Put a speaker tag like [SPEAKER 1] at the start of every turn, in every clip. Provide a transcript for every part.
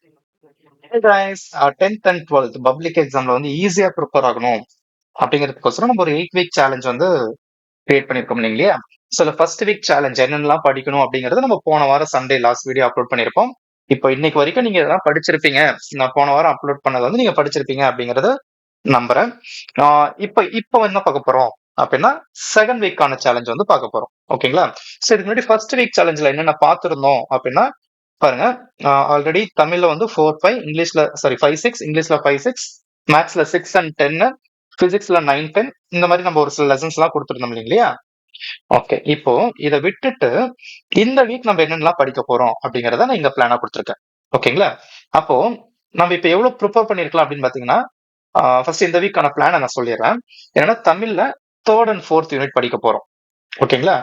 [SPEAKER 1] Hey guys, 10th and 12th public எக்ஸாம்ல வந்து ஈஸியா ப்ரிப்பேர் ஆகணும் அப்படிங்கிறதுக்கோசரம் நம்ம ஒரு 8 வீக் சேலஞ்ச் வந்து கிரியேட் பண்ணிருக்கோம் இல்லையா? ஸோ ஃபர்ஸ்ட் வீக் சேலஞ்ச் என்னென்னலாம் படிக்கணும் அப்படிங்கறத நம்ம போன வாரம் சண்டே லாஸ்ட் வீடியோ அப்லோட் பண்ணிருப்போம். இப்போ இன்னைக்கு வரைக்கும் நீங்க இதெல்லாம் படிச்சிருப்பீங்க. நான் போன வாரம் அப்லோட் பண்ணது வந்து நீங்க படிச்சிருப்பீங்க அப்படிங்கறத நம்புறேன். இப்போ இப்போ என்ன பார்க்க போறோம் அப்படின்னா செகண்ட் வீக்கான சேலஞ்ச் வந்து பார்க்க போறோம். ஓகேங்களா? ஸோ இதுக்கு முன்னாடி ஃபர்ஸ்ட் வீக் சேலஞ்ச்ல என்னென்ன பார்த்திருந்தோம் அப்படின்னா பாருங்க. ஆல்ரெடி தமிழ்ல வந்து 4-5, இங்கிலீஷ்ல சாரி 5-6, இங்கிலீஷ்ல 5-6, மேத்ஸ்ல 6 and 10, பிசிக்ஸ்ல 9-10, இந்த மாதிரி நம்ம ஒரு சில லெசன்ஸ் எல்லாம் கொடுத்துருந்தோம் இல்லையா? ஓகே, இப்போ இதை விட்டுட்டு இந்த வீக் நம்ம என்னென்னலாம் படிக்க போறோம் அப்படிங்கறத நான் இங்க பிளானா கொடுத்துருக்கேன். ஓகேங்களா? அப்போ நம்ம இப்ப எவ்வளவு ப்ரிப்பேர் பண்ணிருக்கலாம் அப்படின்னு பாத்தீங்கன்னா, ஃபர்ஸ்ட் இந்த வீக்கான பிளானை நான் சொல்லிடுறேன். ஏன்னா தமிழ்ல தேர்ட் அண்ட் ஃபோர்த் யூனிட் படிக்க போறோம். ஓகேங்களா?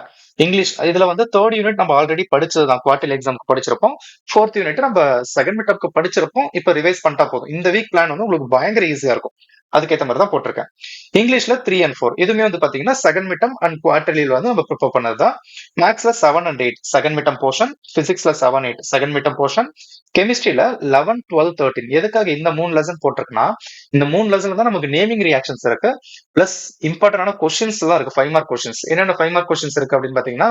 [SPEAKER 1] இங்கிலீஷ் இதுல வந்து தேர்ட் யூனிட் நம்ம ஆல்ரெடி படிச்சதுதான், குவார்டர்லி எக்ஸாம்க்கு படிச்சிருப்போம். ஃபோர்த் யூனிட் நம்ம செகண்ட் மிட்டம்க்கு படிச்சிருப்போம். இப்ப ரிவைஸ் பண்ணிட்டா போதும். இந்த வீக் பிளான் வந்து உங்களுக்கு பயங்கர ஈஸியா இருக்கும். அதுக்கேற்ற மாதிரி தான் போட்டிருக்கேன். இங்கிலீஷ்ல 3 and 4 இதுவுமே வந்து பாத்தீங்கன்னா செகண்ட் மிட்டம் அண்ட் குவார்டர்லியில் வந்து நம்ம ப்ரிப்பேர் பண்ணதுதான். மேத்ஸ்ல 7 and 8 செகண்ட் மிட்டம் போர்ஷன், பிசிக்ஸ்ல 7-8 செகண்ட் மிட்டம் போர்ஷன், கெமிஸ்ட்ரியில 11-12-13. எதுக்காக இந்த 3 லெசன் போட்டிருக்குன்னா, இந்த 3 லெசன்ல தான் நமக்கு நேமிங் ரியாக்ஷன்ஸ் இருக்கு. பிளஸ் இம்பார்ட்டன்டான கொஸ்டின்ஸ் தான் இருக்கு. 5 மார்க் கொஸ்டின்ஸ். என்னென்ன 5 மார்க் கொஸ்டின்ஸ் இருக்கு அப்படின்னு பாத்தீங்கன்னா,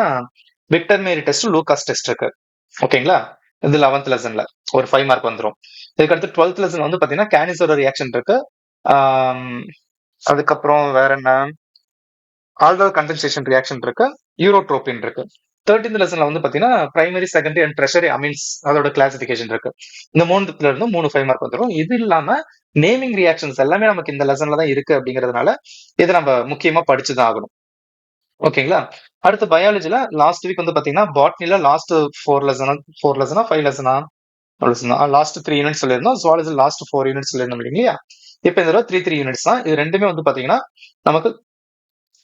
[SPEAKER 1] விக்டர் மேரி டெஸ்ட், லூகாஸ் டெஸ்ட் இருக்கு. ஓகேங்களா? இது 11th லெசன்ல ஒரு 5 மார்க் வந்துரும். இதுக்கடுத்து 12th லெசன் வந்து பாத்தீங்கன்னா கேனிசோட ரியாக்ஷன் இருக்கு. அதுக்கப்புறம் வேற என்ன, ஆல்டர் கண்டென்சேஷன் ரியாக்ஷன் இருக்கு, யூரோட்ரோபின் இருக்கு. 13th லெசன்ல வந்து பாத்தீங்கன்னா primary, secondary and treasury amines அதோட கிளாசிபிகேஷன் இருக்கு. இந்த 3ல இருந்து 5 மார்க் வந்துடும். இது இல்லாம நேமிங் ரியாக்ஷன்ஸ் எல்லாமே நமக்கு இந்த லெசன்ல தான் இருக்கு அப்படிங்கிறதுனால இதை நம்ம முக்கியமா படிச்சுதான் ஆகணும். ஓகேங்களா? அடுத்து பயாலஜில லாஸ்ட் வீக் வந்து பாத்தீங்கன்னா பாட்னில லாஸ்ட் 4 லெசனா 5 லெசனா லாஸ்ட் 3 யூனிட்ஸ் சொல்லியிருந்தோம். ஜுவாலஜி லாஸ்ட் 4 யூனிட்ஸ் சொல்லியிருந்தோம் இல்லையா? இப்ப இந்த தடவை 3 யூனிட்ஸ் தான். இது ரெண்டுமே வந்து பாத்தீங்கன்னா நமக்கு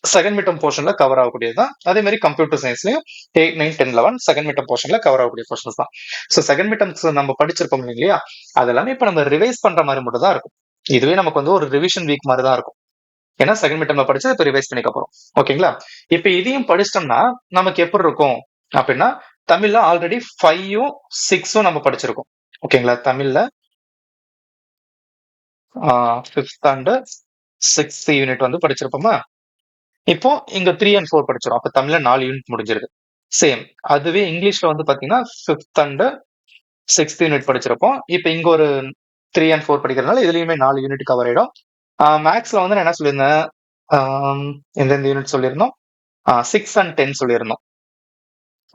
[SPEAKER 1] செகண்ட் மிட்டம் போர்ஷன்ல கவர் ஆகக்கூடியதுதான். அதே மாதிரி கம்ப்யூட்டர் சயின்ஸ்லயும் 8, 9, 10, 11 செகண்ட் மிட்டம் போர்ஷன்ல கவர் ஆகக்கூடிய போர்ஷன்ஸ் தான். ஸோ செகண்ட் மிட்டம்ஸ் நம்ம படிச்சிருப்போம் இல்லையா? அதெல்லாமே இப்ப நம்ம ரிவைஸ் பண்ற மாதிரி மட்டும் தான் இருக்கும். இதுவே நமக்கு வந்து ஒரு ரிவிஷன் வீக் மாதிரி தான் இருக்கும். ஏன்னா செகண்ட் மிட்டம்ல படிச்சு இப்ப ரிவைஸ் பண்ணிக்க போறோம். ஓகேங்களா? இப்ப இதையும் படிச்சிட்டோம்னா நமக்கு எப்படி இருக்கும் அப்படின்னா, தமிழ்ல ஆல்ரெடி 5ம் 6ம் நம்ம படிச்சிருக்கோம். ஓகேங்களா? தமிழ்ல 5th and 6th யூனிட் வந்து படிச்சிருப்போமா? இப்போ இங்க 3 and 4 படிச்சிடும். அப்ப தமிழ்ல 4 யூனிட் முடிஞ்சிருது. சேம். அதுவே இங்கிலீஷ்ல வந்து பாத்தீங்கன்னா 5th and 6th யூனிட் படிச்சிருப்போம். இப்ப இங்க ஒரு 3 and 4 படிக்கிறதுனால இதுலயுமே 4 யூனிட் கவர் ஆயிடும். மேக்ஸ்ல வந்து நான் என்ன சொல்லியிருந்தேன், எந்தெந்த யூனிட் சொல்லியிருந்தோம், 6 and 10 சொல்லியிருந்தோம்.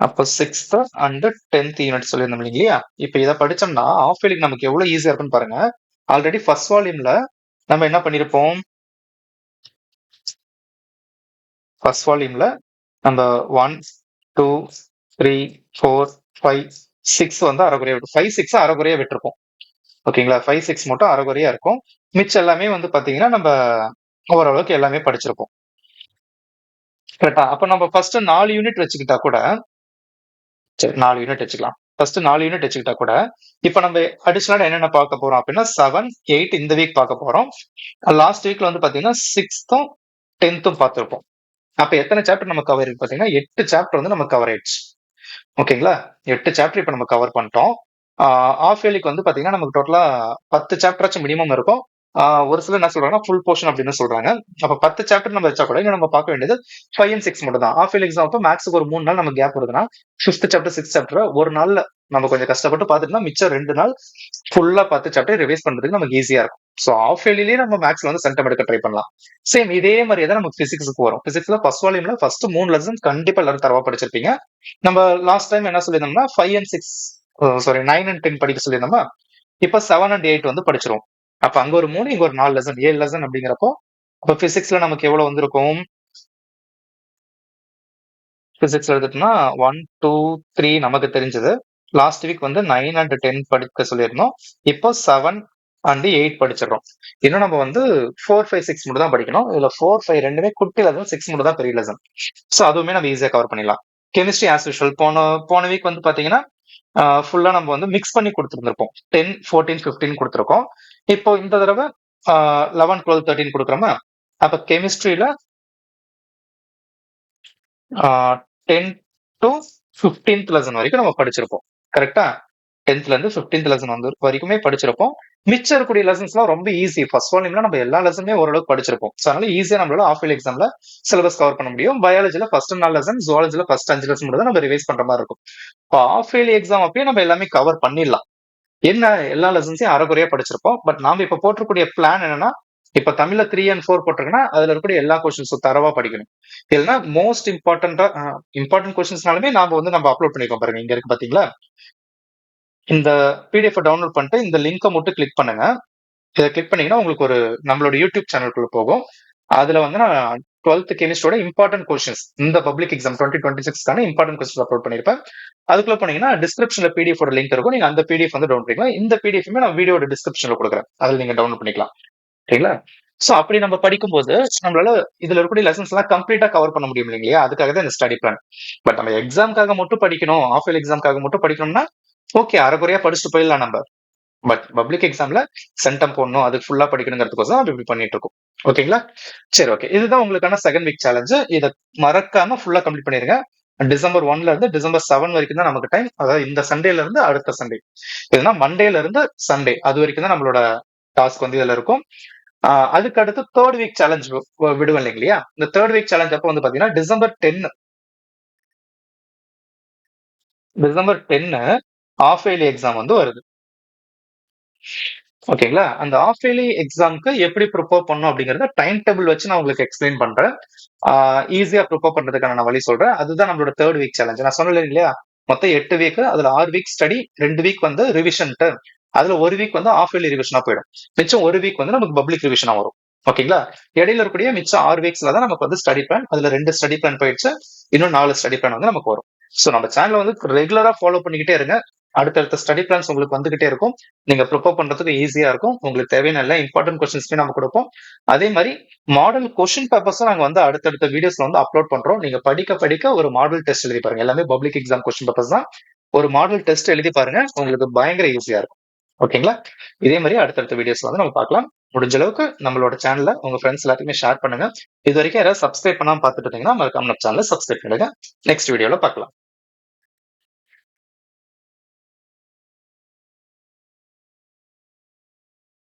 [SPEAKER 1] அப்போ 6th and 10th யூனிட் சொல்லியிருந்தோம் இல்லையா? இப்ப இதை படிச்சோம்னா ஆஃப் இயர்லிக்கு நமக்கு எவ்வளவு ஈஸியா இருக்குன்னு பாருங்க. ஆல்ரெடி ஃபர்ஸ்ட் வால்யூம்ல நம்ம என்ன பண்ணிருப்போம், ஃபர்ஸ்ட் வால்யூம்ல நம்ம 1, 2, 3, 4, 5, 6 வந்து அரைகுறையா விட்டு 5, 6 அரைகுறையா விட்டுருப்போம். ஓகேங்களா? 5, 6 மட்டும் அரைகுறையா இருக்கும். மிச்சம் எல்லாமே வந்து பாத்தீங்கன்னா நம்ம ஓரளவுக்கு எல்லாமே படிச்சிருப்போம். கரெக்டா? அப்ப நம்ம ஃபர்ஸ்ட் 4 யூனிட் வச்சுக்கிட்டா கூட, சரி 4 யூனிட் வச்சுக்கலாம். ஃபர்ஸ்ட் 4 யூனிட் வச்சுக்கிட்டா கூட, இப்ப நம்ம அடிஷனலா என்னென்ன பார்க்க போறோம் அப்படின்னா 7, 8 இந்த வீக் பார்க்க போறோம். லாஸ்ட் வீக்ல வந்து பாத்தீங்கன்னா 6th, 10th பார்த்திருப்போம். அப்ப எத்தனை சாப்டர் நம்ம கவர் ஆயிருக்கு பாத்தீங்கன்னா 8 சாப்டர் வந்து நம்ம கவர் ஆயிடுச்சு. ஓகேங்களா? 8 சாப்டர் இப்ப நம்ம கவர் பண்ணிட்டோம். ஆஃப் இயர்லிக்கு வந்து பாத்தீங்கன்னா நமக்கு டோட்டலா 10 சாப்டராச்சும் மினிமம் இருக்கும். ஒரு சிலர் என்ன சொல்றாங்கன்னா ஃபுல் போர்ஷன் அப்படின்னு சொல்றாங்க. அப்ப 10 சாப்டர் நம்ம வச்சா கூட இன்னும் நம்ம பார்க்க வேண்டியது 5 and 6 மட்டும் தான். ஆஃப் இயர்லி எக்ஸாம் அப்போ மேக்ஸுக்கு ஒரு 3 நாள் நமக்கு கேப் வருதுன்னா 5th சாப்டர் 6th சாப்டர் ஒரு நாள்ல நம்ம கொஞ்சம் கஷ்டப்பட்டு பார்த்துட்டோம்னா மிச்சம் 2 நாள் ஃபுல்லா 10 சாப்டர் ரிவைஸ் பண்றதுக்கு நமக்கு ஈஸியா இருக்கும். ஸோ ஆஃப் இயர்லிலேயே நம்ம மேக்ஸ்ல வந்து சென்டம் எடுக்க ட்ரை பண்ணலாம். சேம் இதே மாதிரியே தான் நமக்கு பிசிக்ஸ்க்கு வரும். பிசிக்ஸ்ல ஃபர்ஸ்ட் வால்யூம்ல ஃபர்ஸ்ட் 3 லெசன் கண்டிப்பா எல்லாரும் தரவா படிச்சிருப்பீங்க. நம்ம லாஸ்ட் டைம் என்ன சொல்லியிருந்தோம்னா 5 and 6 சாரி 9 and 10 படிக்க சொல்லியிருந்தோமா? இப்ப 7 and 8 வந்து படிச்சிரும். அப்ப அங்க ஒரு 3, இங்க ஒரு 4 லெசன், 7 லெசன் அப்படிங்கிறப்போ அப்ப பிசிக்ஸ்ல நமக்கு எவ்வளவு வந்திருக்கும்? பிசிக்ஸ்ல எடுத்துட்டோம்னா 1, 2, 3 நமக்கு தெரிஞ்சது. லாஸ்ட் வீக் வந்து 9 and 10 படிக்க சொல்லியிருந்தோம். இப்போ 7 and 8 படிச்சிடறோம். இன்னும் நம்ம வந்து 4, 5, 6 மட்டும் தான் படிக்கணும். இதுல 4, 5 ரெண்டுமே குட்டி லெசன், 6 மட்டும் தான் பெரிய லெசன். ஸோ அதுவுமே நம்ம ஈஸியா கவர் பண்ணிடலாம். கெமிஸ்ட்ரி ஆஸ் யூஷுவல் போன வீக் வந்து பாத்தீங்கன்னா ஃபுல்லா நம்ம வந்து மிக்ஸ் பண்ணி கொடுத்துருந்துருப்போம். 10, 14, 15 கொடுத்துருக்கோம். இப்போ இந்த தடவை 11, 12, 13 கொடுக்குறோமா? அப்ப கெமிஸ்ட்ரியில 10 to 15th லெசன் வரைக்கும் நம்ம படிச்சிருப்போம். கரெக்டா? 10th இருந்து 15th லெசன் வந்து வரைக்குமே படிச்சிருப்போம். மிச்சம் இருக்கக்கூடிய லெசன்ஸ்லாம் ரொம்ப ஈஸி. ஃபர்ஸ்ட் வால்யூம்ல நம்ம எல்லா லெசனுமே ஓரளவுக்கு படிச்சிருப்போம். சோ அதனால ஈஸியா நம்மளால ஹால்ஃப் இயர்லி எக்ஸாம்ல சிலபஸ் கவர் பண்ண முடியும். பயாலஜில ஃபர்ஸ்ட் 4 லெசன், ஜூவாலஜில ஃபர்ஸ்ட் 5 லெசன் மட்டும் தான் நம்ம ரிவைஸ் பண்ற மாரி இருக்கும். இப்போ ஹால்ஃப் இயர்லி எக்ஸாம் அப்பயே நம்ம எல்லாமே கவர் பண்ணிடலாம். என்ன எல்லா லெசன்ஸையும் அரைகுறையா படிச்சிருப்போம். பட் நாம இப்ப போட்டிருக்கக்கூடிய பிளான் என்னன்னா, இப்ப தமிழ்ல 3 அண்ட் 4 போட்டிருக்குன்னா, அதுல இருக்கக்கூடிய எல்லா கொஸ்டின்ஸும் தரோவா படிக்கணும். இல்லன்னா மோஸ்ட் இம்பார்ட்டன்ட் கொஸ்டின்ஸ்னாலுமே நம்ம அப்லோட் பண்ணிருக்கோம் பாருங்க. இங்க இருக்கு பாத்தீங்களா? இந்த பிடிஎஃப் டவுன்லோட் பண்ணிட்டு இந்த லிங்க மட்டும் கிளிக் பண்ணுங்க. இத கிளிக் பண்ணீங்கன்னா உங்களுக்கு ஒரு நம்மளோட யூடியூப் சேனலுக்குள்ள போகும். அதுல வந்து நான் 12th கெமிஸ்ட்ரியோட இம்பார்ட்டன்ட் கொஸ்டின்ஸ் இந்த பப்ளிக் எக்ஸாம் 2026க்கான இம்பார்ட்டன்ட் கொஸ்டின்ஸ் அப்லோட் பண்ணிருப்பேன். அதுக்குள்ள போனீங்கன்னா டிஸ்கிரிப்ஷன்ல பிடிஎஃப் ஓட லிங்க் இருக்கும். நீங்க அந்த பிடிஎஃப் வந்து டவுன்லோட் பண்ணிக்கலாம். இந்த பிடிஎஃப்மே நான் வீடியோட டிஸ்கிரிப்ஷன்ல குடுக்குறேன். அதுல நீங்க டவுன்லோட் பண்ணிக்கலாம். சரிங்களா? சோ அப்படி நம்ம படிக்கும்போது நம்மளால இதுல இருக்கக்கூடிய லெசன்ஸ் எல்லாம் கம்ப்ளீட்டா கவர் பண்ண முடியும் இல்லையா? அதுக்காக தான் இந்த ஸ்டடி பிளான். பட் நம்ம எக்ஸாம்க்காக மட்டும் படிக்கணும், ஹால்ஃப் இயர்லி எக்ஸாம்க்காக மட்டும் படிக்கணும்னா, ஓகே அரைகுறையா படிச்சுட்டு போயிடலாம் நம்ம. பட் பப்ளிக் எக்ஸாம்ல சென்டம் போடணும், அதுக்கு ஃபுல்லா படிக்கணுங்கிறதுக்கோசம் நம்ம இப்படி பண்ணிட்டு இருக்கோம். ஓகேங்களா? சரி, ஓகே. இதுதான் உங்களுக்கான செகண்ட் வீக் சேலஞ்ச். இத மறக்காம ஃபுல்லா கம்ப்ளீட் பண்ணிருங்க. டிசம்பர் 1ல இருந்து டிசம்பர் 7 வரைக்கும் தான் நமக்கு டைம். அதாவது இந்த சண்டேல இருந்து அடுத்த சண்டே. இதுனா மண்டேல இருந்து சண்டே அது வரைக்கும் தான் நம்மளோட டாஸ்க் வந்து இதுல இருக்கும். அதுக்கு அடுத்து தேர்ட் வீக் சேலஞ்ச் விடுவேன் இல்லையா? இந்த தேர்ட் வீக் சேலஞ்ச் அப்போ வந்து பாத்தீங்கன்னா டிசம்பர் 10 ஹாஃப் இயர்லி எக்ஸாம் வந்து வருது. ஓகேங்களா? அந்த ஹால்ஃப் இயர்லி எக்ஸாம்க்கு எப்படி ப்ரிப்பேர் பண்ணணும் அப்படிங்கறத டைம் டேபிள் வச்சு நான் உங்களுக்கு எக்ஸ்பிளைன் பண்றேன். ஈஸியா ப்ரிப்பேர் பண்றதுக்கான நான் வழி சொல்றேன். அதுதான் நம்மளோட தேர்ட் வீக் சேலஞ்ச். நான் சொன்னேன் இல்லையா? மொத்தம் 8 வீக். அதுல 6 வீக் ஸ்டடி, 2 வீக் வந்து ரிவிஷன் டர்ம். அதுல 1 வீக் வந்து ஹால்ஃப் இயர்லி ரிவிஷனா போயிடும். மிச்சம் 1 வீக் வந்து நமக்கு பப்ளிக் ரிவிஷனா வரும். ஓகேங்களா? இடையில இருக்கக்கூடிய மிச்சம் 6 வீக்ஸ்ல தான் நமக்கு வந்து ஸ்டடி பிளான். அதுல 2 ஸ்டடி பிளான் போயிடுச்சு. இன்னும் 4 ஸ்டடி பிளான் வந்து நமக்கு வரும். சோ நம்ம சேனலை வந்து ரெகுலரா ஃபாலோ பண்ணிக்கிட்டே இருங்க. அடுத்தடுத்த ஸ்டடி பிளான்ஸ் உங்களுக்கு வந்துகிட்டே இருக்கும். நீங்க ப்ரிப்பேர் பண்றதுக்கு ஈஸியா இருக்கும். உங்களுக்கு தேவையான எல்லா இம்பார்ட்டன்ட் கொஸ்டின்ஸ்மே நம்ம கொடுப்போம். அதே மாதிரி மாடல் கொஸ்டின் பேப்பர்ஸும் நாங்க வந்து அடுத்தடுத்த வீடியோஸ்ல வந்து அப்லோட் பண்றோம். நீங்க படிக்க படிக்க ஒரு மாடல் டெஸ்ட் எழுதி பாருங்க. எல்லாமே பப்ளிக் எக்ஸாம் கொஸ்டின் பேப்பர்ஸ் தான். ஒரு மாடல் டெஸ்ட் எழுதி பாருங்க. உங்களுக்கு பயங்கர ஈஸியா இருக்கும். ஓகேங்களா? இதே மாதிரி அடுத்தடுத்த வீடியோஸ்ல வந்து நம்ம பார்க்கலாம். முடிஞ்ச அளவுக்கு நம்மளோட சேனலை உங்க ஃப்ரெண்ட்ஸ் எல்லாத்தையுமே ஷேர் பண்ணுங்க. இது வரைக்கும் யாராவது சப்ஸ்கிரைப் பண்ணாம பார்த்துட்டு இருந்தீங்கன்னா மறக்காம நம்ம சேனலை சப்ஸ்கிரைப் பண்ணுங்க. நெக்ஸ்ட் வீடியோல பார்க்கலாம்.